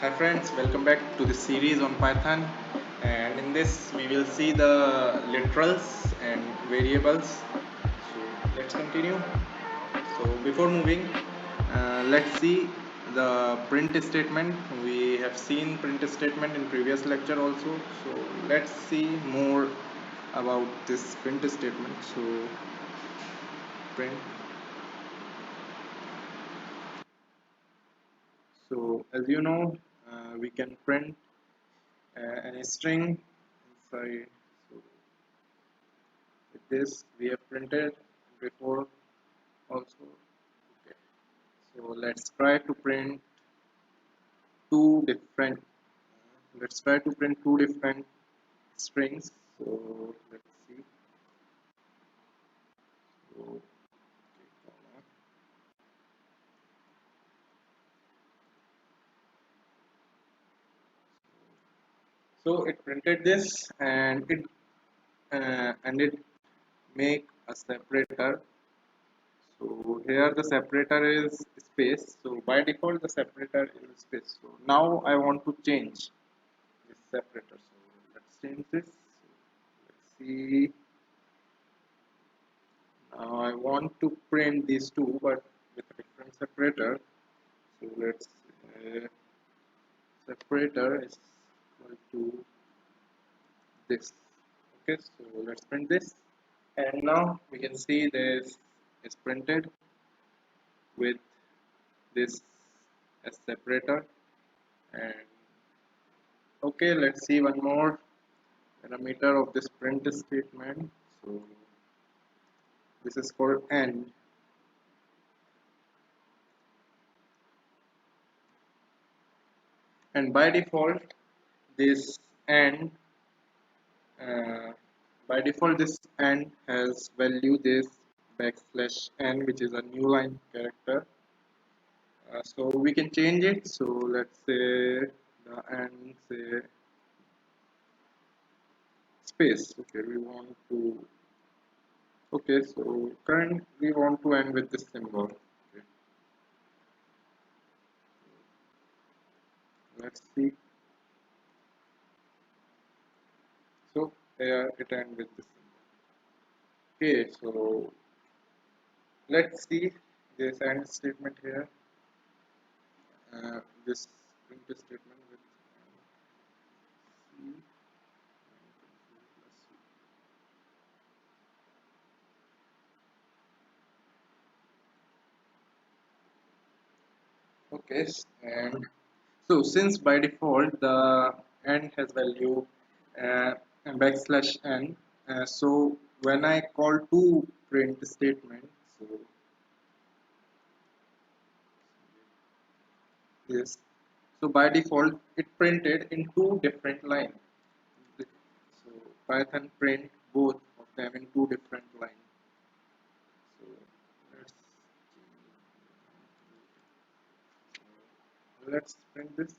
Hi friends, welcome back to the series on Python, and in this we will see the literals and variables. So let's continue. So before moving, let's see the print statement. We have seen print statement in previous lecture also. So let's see more about this print statement. So print. So as you know, we can print any string inside. So with this we have printed before also. Okay, so two different let's try to print two different strings. So let's see. So, okay, so it printed this and it make a separator. So here the separator is space. So by default the separator is space. So now I want to change this separator. So let's change this. So let's see. Now I want to print these two, but with a different separator. So let's separator is equal to this. Okay, so let's print this, and now we can see this is printed with this as separator. And okay, let's see one more parameter of this print statement. So this is called end, and by default this end uh, by default this end has value this backslash n, which is a new line character. So we can change it. So let's say the end say space. Okay, we want to. Okay, so current we want to end with this symbol. Okay, let's see. So here it end with this symbol. Okay, so let's see this end statement here. This print statement with C. Okay, and so since by default the n has value uh, backslash n, so when I call to print statement, so this, so by default it printed in two different lines. So Python print both of them in two different lines. So let's let's print this.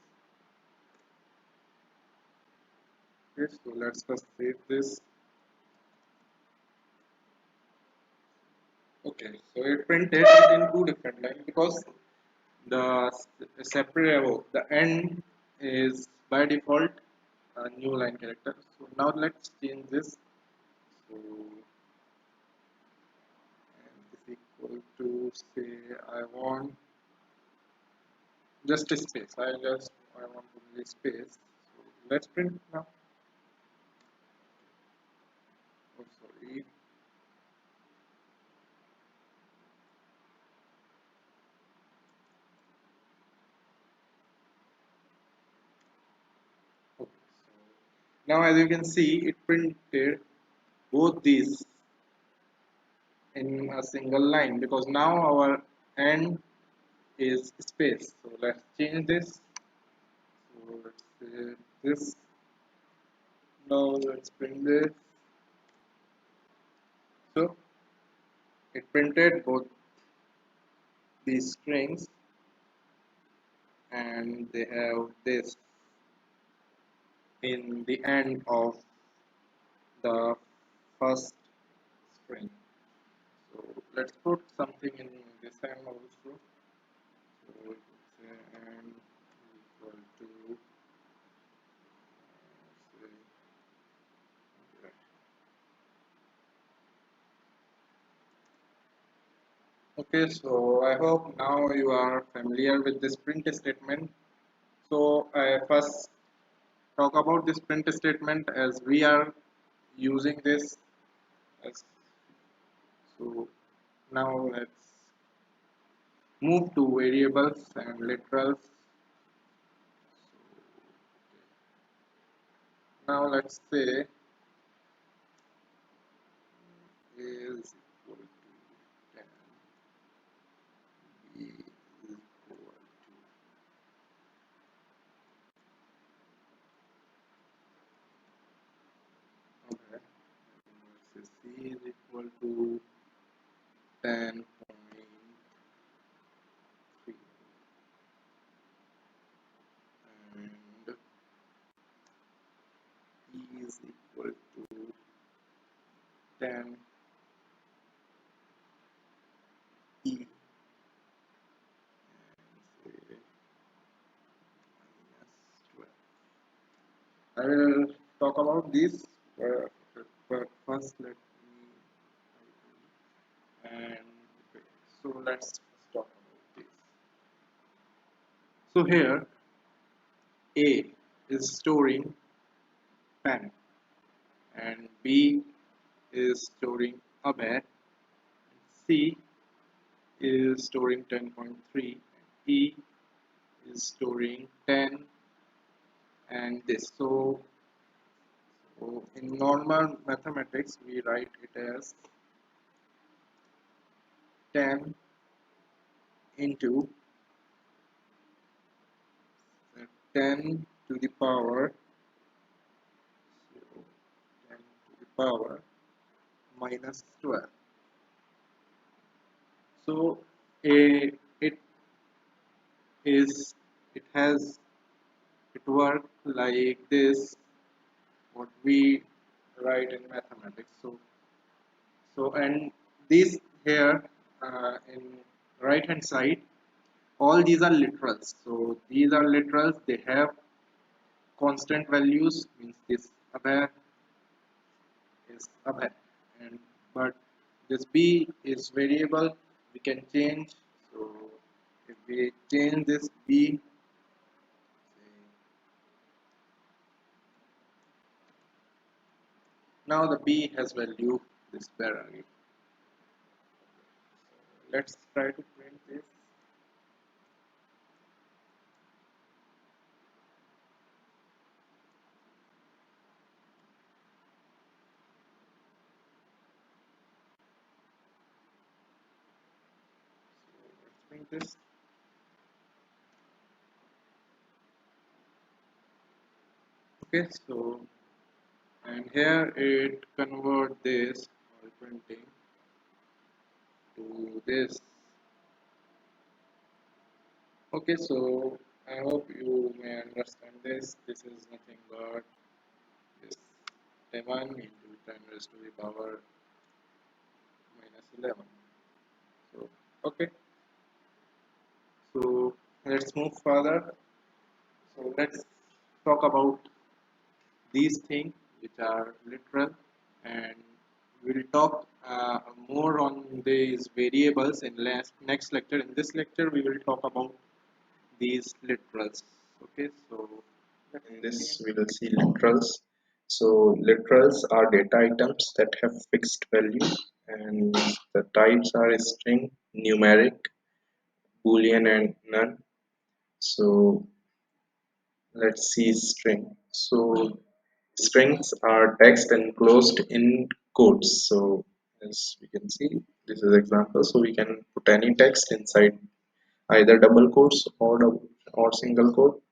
Okay, so let's first save this. Okay, so it printed it in two different lines because the separate the end is by default a new line character. So now let's change this. So and is equal to say I want just a space. I want only space. So let's print now. Oh, sorry. Okay, so now as you can see, it printed both these in a single line because now our end is space. So let's change this. So let's say this. Now let's print this. So it printed both these strings, and they have this in the end of the first string. So let's put something in this end also. So and equal to Okay, so I hope now you are familiar with this print statement. So I first talk about this print statement as we are using this as so now let's move to variables and literals. Now let's say is equal to 10, b is equal to okay, let's say c is equal to 10.3 and e is equal to 10 e and say minus 12. I will talk about this, uh, but first let me and okay, so let's first talk about this. So here A is storing pen and B is storing a bed. C is storing 10.3 and E is storing 10 and this. So in normal mathematics we write it as 10 into 10 to the power so 10 to the power minus 12. So it is it has it work like this what we write in mathematics. So and these here in right hand side all these are literals. So these are literals. They have constant values means this above is above and but this b is variable we can change. So if we change this b now the b has value this variable. Let's try to print this. So let's print this. Okay, so and here it convert this while printing to this. Okay, so I hope you may understand this. This is nothing but this 11 into 10 raised to the power minus 11. So okay, so let's move further. So let's talk about these things which are literal and we'll talk more on these variables in next lecture. In this lecture we will talk about these literals. Okay, so in this we will see literals. So literals are data items that have fixed value and the types are string, numeric, boolean and none. So let's see string. So strings are text enclosed in quotes. So as we can see, this is example. So we can put any text inside either double quotes or single quote.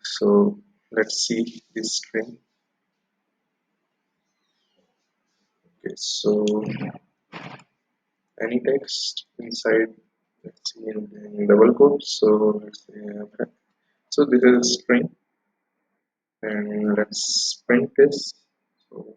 So let's see this string. Okay, so any text inside, let's see in double quotes. So let's say okay. So this is a string, and let's print this. So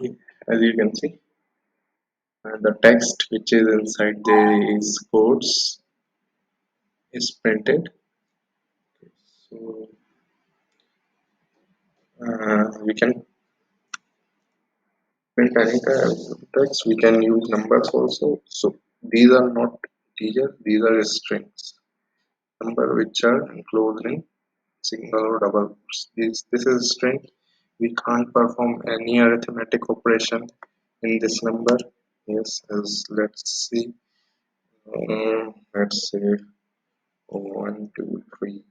Yeah, as you can see, the text which is inside these codes is printed. So we can print any kind of text. We can use numbers also. So these are not integers; these are strings. Number which are enclosed in single or double quotes. This is string. We can't perform any arithmetic operation in this number. Yes, as let's see. Let's say 1, 2, 3,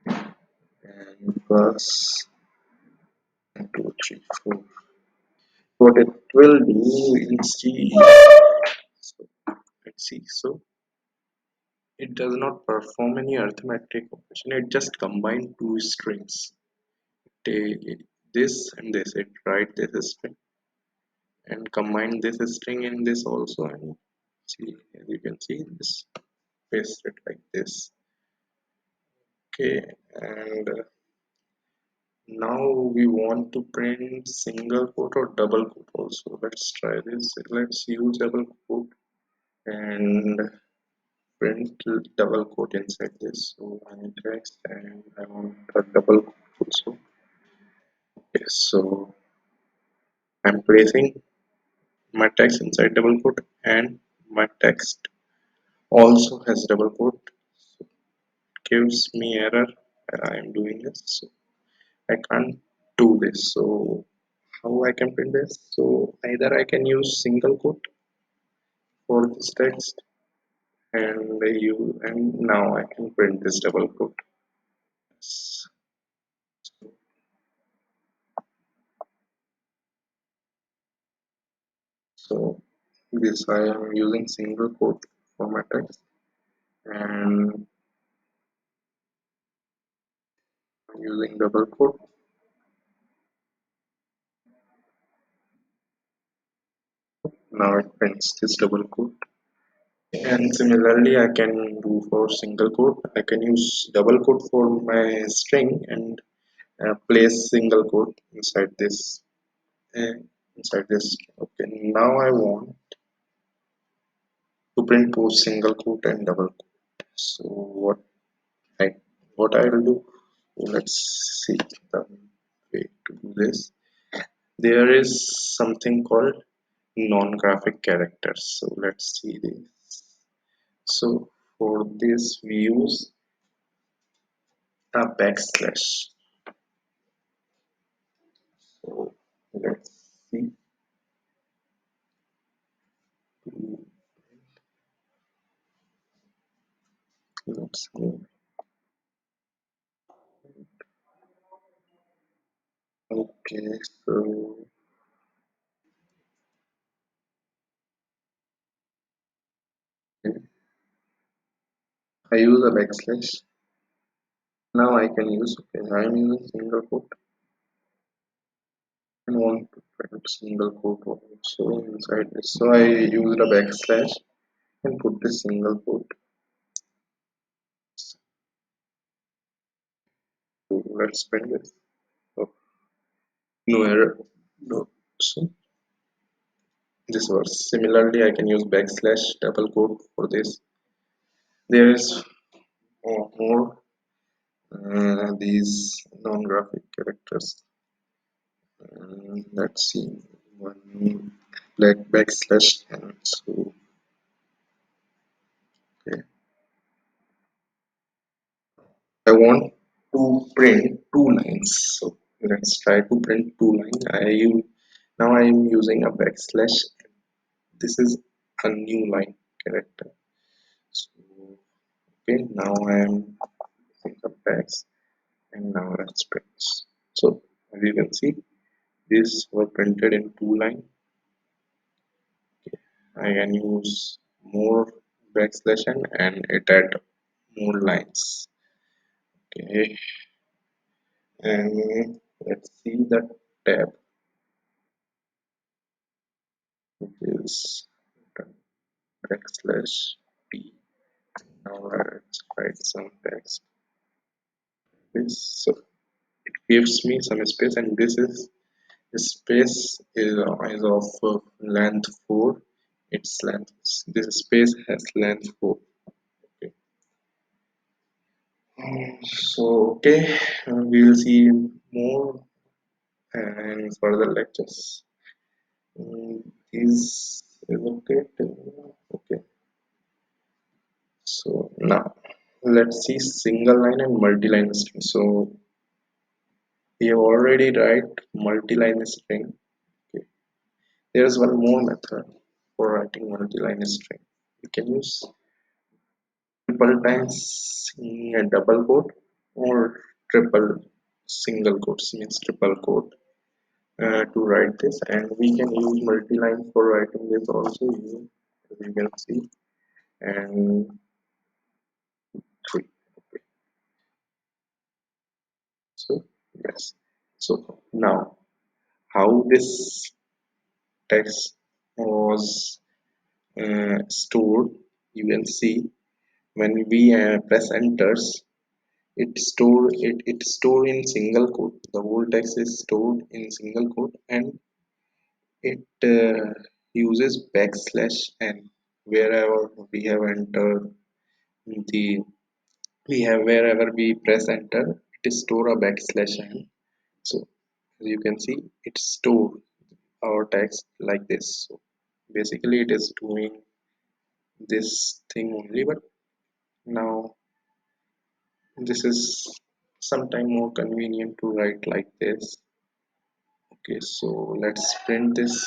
and plus 1, 2, 3, 4. What it will do in C, so let's see. So it does not perform any arithmetic operation. It just combine two strings. Take this and this. It write this string and combine this string in this also, and see, as you can see, this paste it like this. Okay, and now we want to print single quote or double quote also. Let's try this. Let's use double quote and print double quote inside this. So I text and I want a double quote also. Okay, so I'm placing my text inside double quote, and my text also has double quote. So it gives me error when I am doing this. So I can't do this. So how I can print this? So either I can use single quote for this text, and now I can print this double quote. So so this I am using single quote for my text, and I'm using double quote. Now it prints this double quote. And similarly, I can do for single quote. I can use double quote for my string and place single quote uh, inside this. Okay, now I want to print both single quote and double quote. So I what I will do? Let's see the way to do this. There is something called non-graphic characters. So let's see this. So for this we use a backslash. So let's see. Let's see. Okay, so I use a backslash. Now I can use, okay, I'm using single quote and want to print single quote also inside this. So I used a backslash and put this single quote. So let's print this. Oh, no error. No. So this works. Similarly, I can use backslash double quote for this. There is more these non-graphic characters. Let's see, one black backslash, and so okay. I want to print two lines. So let's try to print two lines. Now I am using a backslash. This is a new line character. So okay, now I am using a backs, and now let's print. So as you can see, these were printed in two line. I can use more backslash and it add more lines. Okay, and let's see the tab, which is backslash p. Now let's write some text. This, so it gives me some space, and this is Space is of length 4. Its length. This space has length 4. Okay. So okay, we'll see more and further lectures. Is okay. Okay. So now let's see single line and multi-line string. So we have already write multi-line string. Okay. There is one more method for writing multi-line string. We can use triple times a double quote or triple single quotes means triple quote to write this, and we can use multi-line for writing this also using, as you can see, and three. Okay. So yes, so now how this text was stored, you can see when we press enters, it store in single quote. The whole text is stored in single quote, and it uses backslash n wherever we have entered the we have wherever we press enter, it is store a backslash n. So as you can see, it store our text like this. So basically it is doing this thing only, but now this is sometime more convenient to write like this. Okay, so let's print this.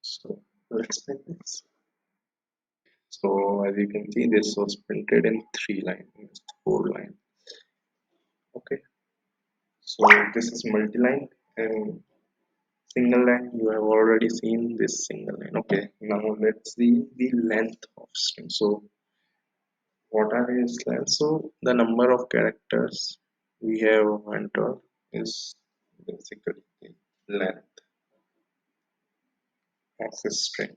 So let's print this. So as you can see, this was printed in 3 lines, 4 lines. Okay, so this is multi-line and single line. You have already seen this single line. Okay, now let's see the length of string. So what are its length? So the number of characters we have entered is basically the length of the string.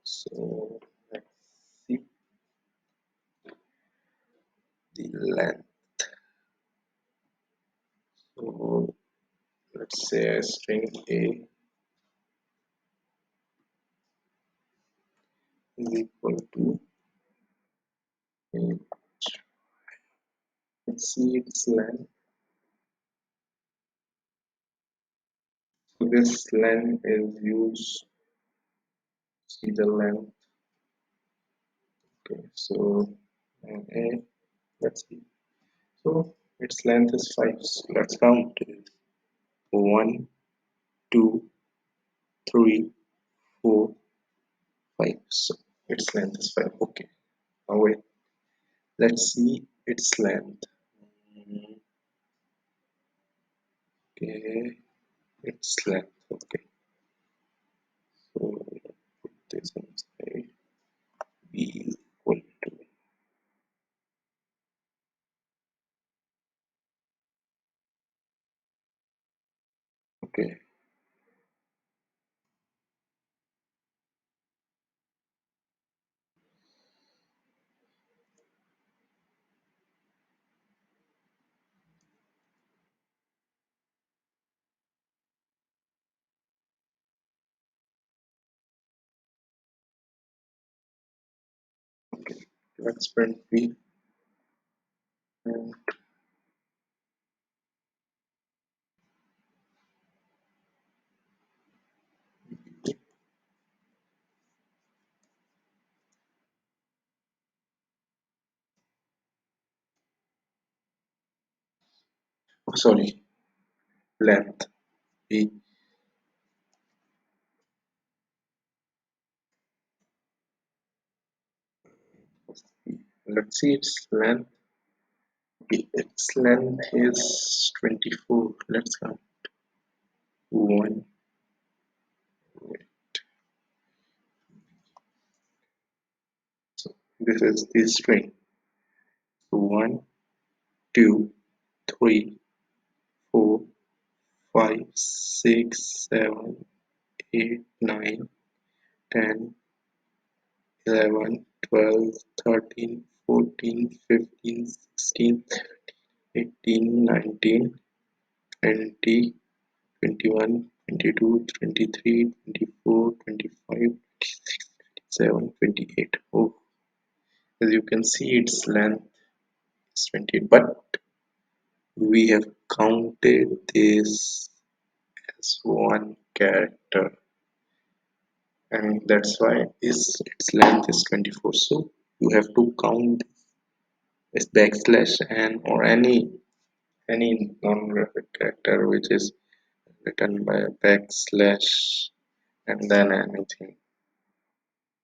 So let's see the length. So let's say a string A is equal to a. Let's see its length. So this length is used. See the length. Okay, so A. Let's see. So its length is 5. So let's count it. 1, 2, 3, 4, 5. So its length is 5. Okay. Now wait. Let's see its length. Mm, okay. Its length. Okay. So put this inside. B equal to. Okay. Okay. Let's print B. And oh, sorry. Length. B. Let's see its length. Its length is 24. Let's count. 1. Wait. So this is the string. So 1, 2, 3, 4, 5, 6, 7, 8, 9. 10, 11, 12, 13, 14, 15, 16, 18, 19, 20, 21, 22, 23, 24, 25, 26, 27, 28. Oh, as you can see, its length is 28, but we have counted this as one character, and that's why its length is 24. So you have to count this backslash and or any non-graphic character which is written by a backslash and then anything.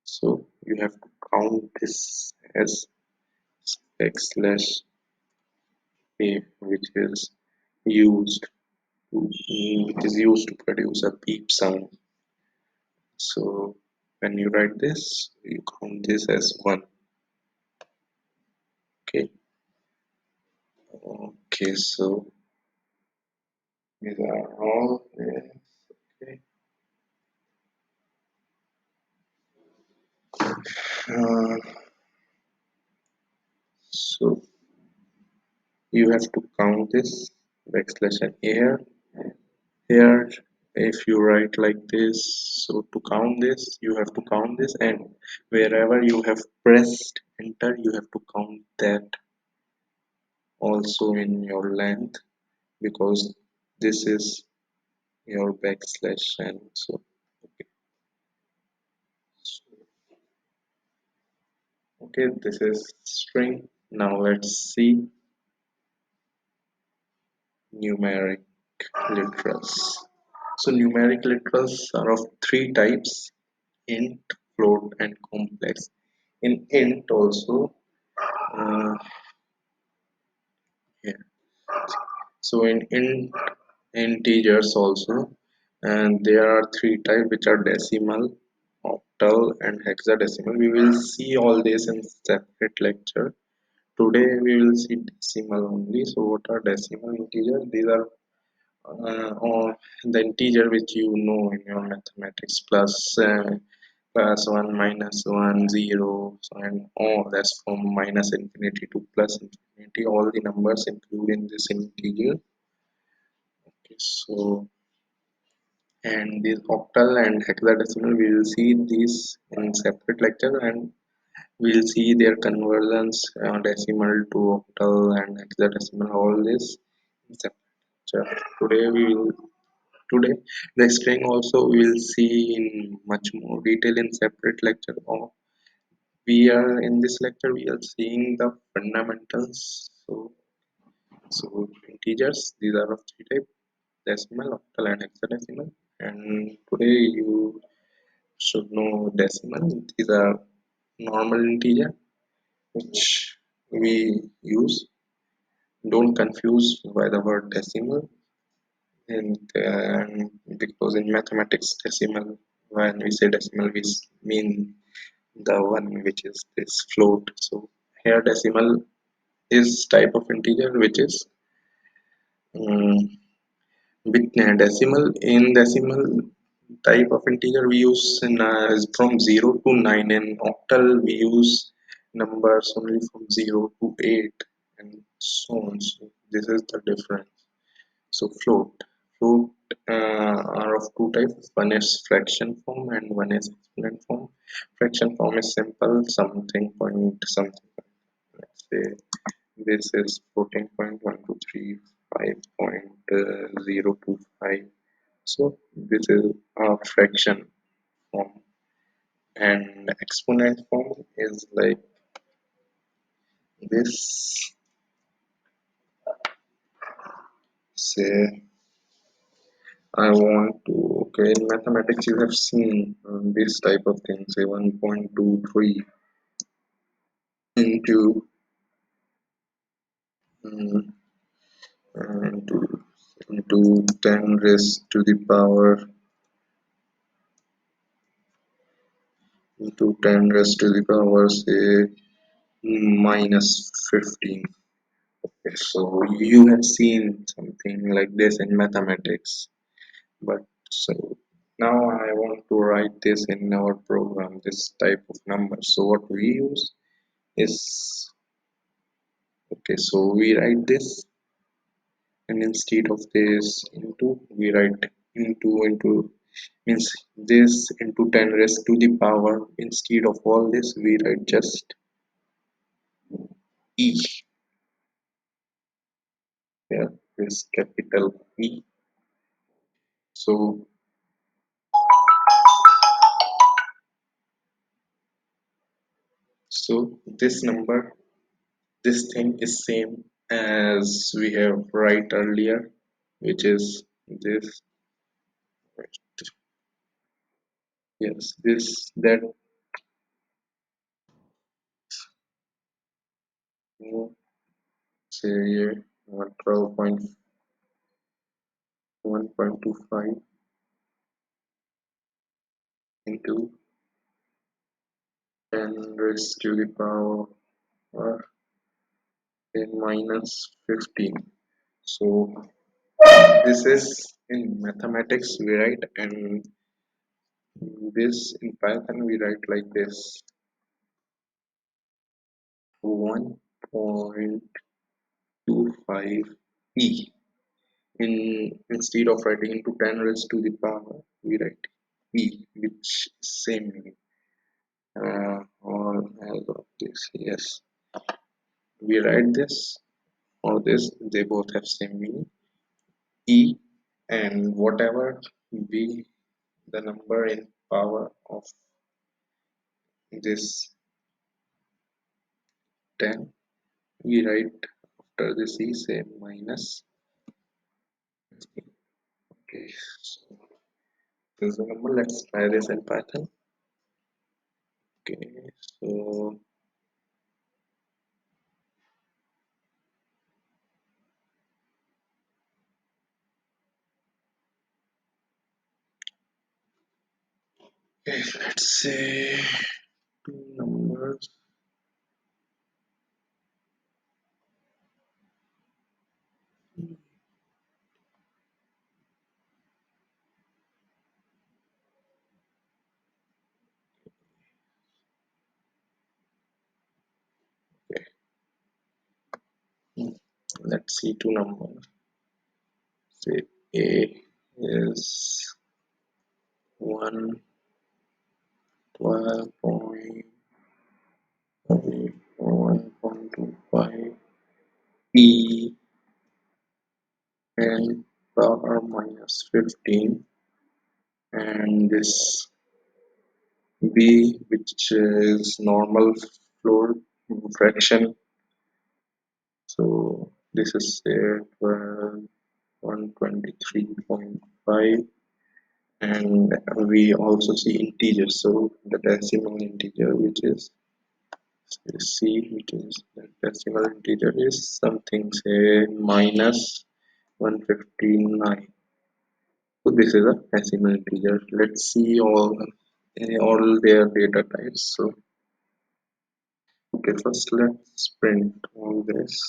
So you have to count this as backslash a, which is used used to produce a beep sound. So when you write this, you count this as one. Okay. Okay. So these are all. Yes. Okay. Uh, so you have to count this backslash and here. Here, if you write like this, so to count this, you have to count this, and wherever you have pressed enter, you have to count that also in your length because this is your backslash and so okay. So, okay, this is string. Now let's see numeric literals. So numeric literals are of three types: int, float, and complex. In int also, uh, yeah. So in integers also, and there are three types which are decimal, octal, and hexadecimal. We will see all this in separate lecture. Today we will see decimal only. So what are decimal integers? These are or the integer which you know in your mathematics plus 1 minus 1 0 so, and all that's from minus infinity to plus infinity, all the numbers included in this integer. Okay, so and this octal and hexadecimal we will see these in separate lecture, and we'll see their conversions decimal to octal and hexadecimal, all this in separate lecture. Today the string also we will see in much more detail in separate lecture. Or we are in this lecture we are seeing the fundamentals. So integers, these are of three types: decimal, octal, and hexadecimal. And today you should know decimal. These are normal integer which we use. Don't confuse by the word decimal. And because in mathematics decimal, when we say decimal we mean the one which is this float. So here decimal is type of integer which is um, with decimal. In decimal type of integer we use is from 0 to 9. In octal we use numbers only from 0 to 8 and so on. So this is the difference. So float are of two types. One is fraction form and one is exponent form. Fraction form is simple, something point something. Let's say this is 14.1235.025. So this is a fraction form, and exponent form is like this. Say I want to, okay, in mathematics you have seen this type of thing, say 1.23 into um, into, into 10 raised to the power into 10 raised to the power say minus 15. Okay, so you have seen something like this in mathematics, but so Now I want to write this in our program, this type of number. So what we use is, okay, so we write this, and instead of this into, we write into means this into 10 raised to the power. Instead of all this, we write just e, here is capital E. So this number, this thing is same as we have write earlier, which is this. Yes, this that, say here, 12.1.25 into 10 raised to the power of 10 minus 15. So this is in mathematics we write, and this in Python we write like this: 1.25 e. Instead of writing into 10 raised to the power, we write e, which is same meaning. All as of this, yes, we write this or this, they both have same meaning, e, and whatever be the number in power of this 10, we write after this e, say minus 15. Okay, so this is the number. Let's try this in Python. Okay, so okay, let's say two numbers. Okay, let's see two numbers. Say a is 1.25 e and power minus 15, and this b, which is normal floor fraction. So this is say 123.5, and we also see integers. So the decimal integer, which is c, which is the decimal integer is something say minus 159. So this is a decimal integer. Let's see all their data types. So okay, first let's print all this.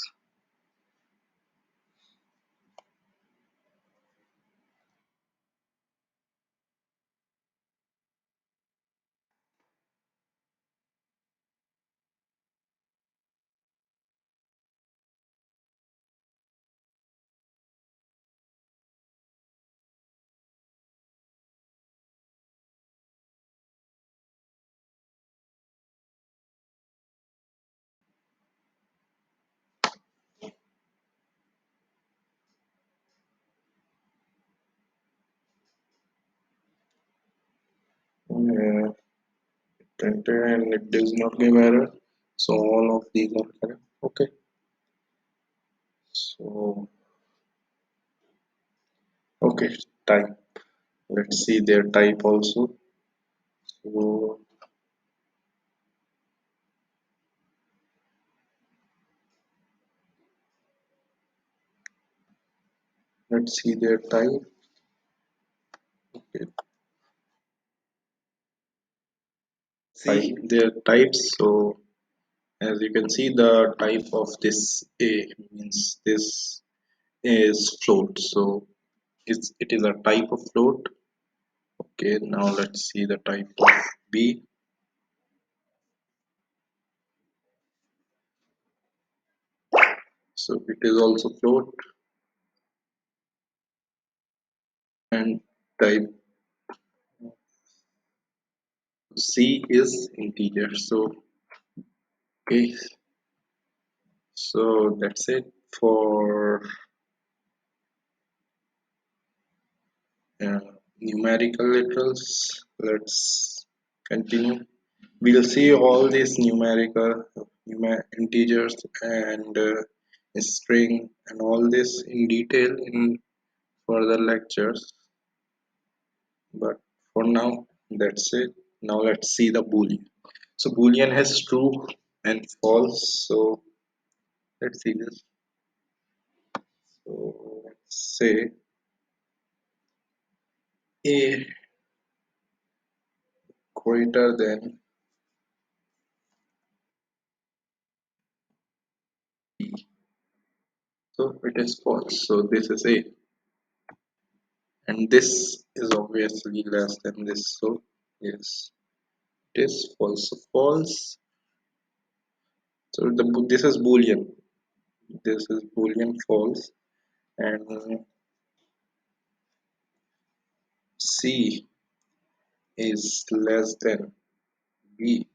Uh, Printed, and it does not give error. So all of these are correct. Okay. So okay, type. Let's see their type also. So let's see their type. Okay. See their types. So as you can see, the type of this a means this is float. So it is a type of float. Okay, now let's see the type of B. So it is also float, and type C is integer. So okay, so that's it for uh, numerical literals. Let's continue. We'll see all these numerical integers and string and all this in detail in further lectures, but for now that's it. Now let's see the boolean. So boolean has true and false. So let's see this. So let's say a greater than b. So it is false, so this is a, and this is obviously less than this, so yes, it is false. So false. So this is boolean, this is boolean false, and c is less than b.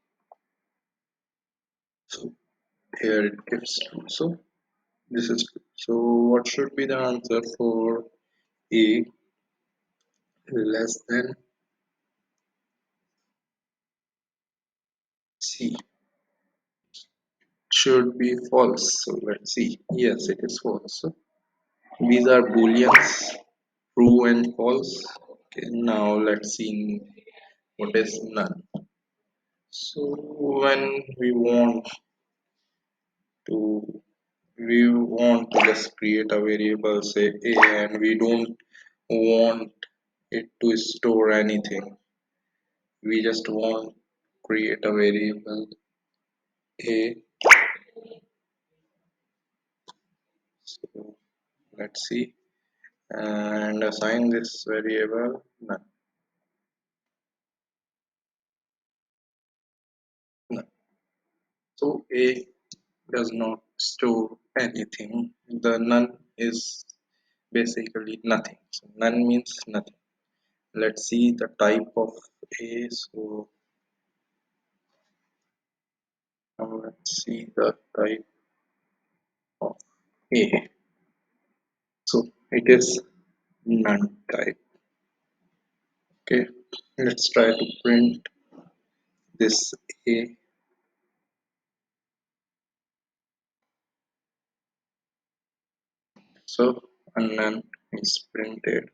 So here it gives true, so this is true. So what should be the answer for a less than c? Should be false. So let's see. Yes, it is false. So these are booleans, true and false. Okay, now let's see what is none. So when to we want to just create a variable, say a, and we don't want it to store anything. We just want create a variable a. So let's see, and assign this variable none. None. So a does not store anything. The none is basically nothing. So none means nothing. Let's see the type of a. So now let's see the type of a. So it is none type. Okay, let's try to print this a. So a none is printed.